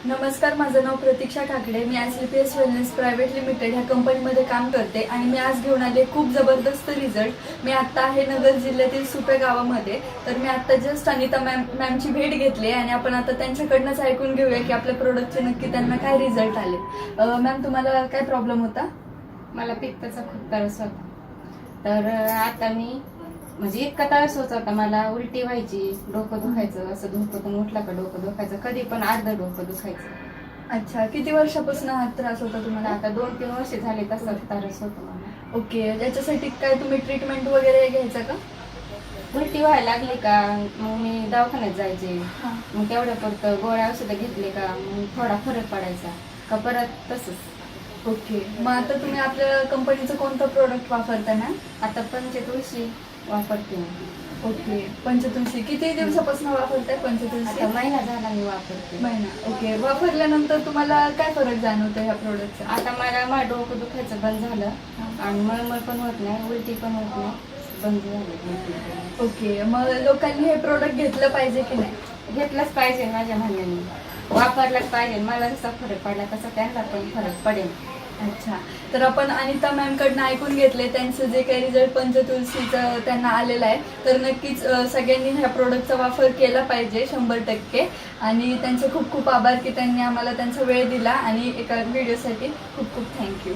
नमस्कार, माझं नाव प्रतीक्षा ठाकरे. मी SLPS wellness private limited ह्या कंपनीमध्ये काम करते आणि मी आज घेऊन आले खूप जबरदस्त रिझल्ट. मी आत्ता आहे नगर जिल्ह्यातील सुपे गावामध्ये. तर मी आत्ता जस्ट अनिता मॅमची भेट घेतली आणि आपण आता त्यांच्याकडनंच ऐकून घेऊया की आपल्या प्रोडक्टचे नक्की त्यांना काय रिझल्ट आले. मॅम, तुम्हाला काय प्रॉब्लेम होता? मला पित्ताचा खूप त्रास होता. तर आता मी म्हणजे इतका त्रास होत होता, मला उलटी व्हायची, डोकं दुखायचं, असं झोपेतून उठला का डोकं दुखायचं, कधी पण अर्धं डोकं दुखायचं. अच्छा, किती वर्षापासून हा त्रास होता तुम्हाला? आता 2-3 वर्ष झाले तसा त्रास होतो मला. ओके, याच्यासाठी काय तुम्ही ट्रीटमेंट वगैरे घ्यायचा का? उलटी व्हायला लागली का मग मी दवाखान्यात जायचे. हां. मग तेवढ्या पुरतं गोळ्या औषधं घेतली का मग थोडा फरक पडायचा का परत तसंच. ओके, मग आता तुम्ही आपल्या कंपनीचं कोणतं प्रोडक्ट वापरता मॅम? आता पंचतुळशी वापरते मी. ओके, पंचतुळशी किती दिवसापासून वापरताय पंचतुळशी? आता महिना झाला मी वापरते. महिना. ओके, वापरल्यानंतर तुम्हाला काय फरक जाणवतो ह्या प्रोडक्टचा? आता माझं डोकं दुखायचं बंद झालं आणि मळमळ पण होत नाही, उलटी पण होत नाही, बंद झाली. ओके, मग लोकांनी हे प्रोडक्ट घेतलं पाहिजे की नाही? घेतलंच पाहिजे माझ्या म्हणण्याने, वापरलंच पाहिजे. मला जसा फरक पडला तसा त्यांना पण फरक पडेल. अच्छा, तर आपण अनिता मॅमकडनं ऐकून घेतले त्यांचं जे काही रिझल्ट पंचतुळशीचं त्यांना आलेला आहे. तर नक्कीच सगळ्यांनी ह्या प्रोडक्टचा वापर केला पाहिजे 100%. आणि त्यांचे खूप खूप आभार की त्यांनी आम्हाला त्यांचा वेळ दिला आणि एका व्हिडिओसाठी खूप खूप थँक्यू.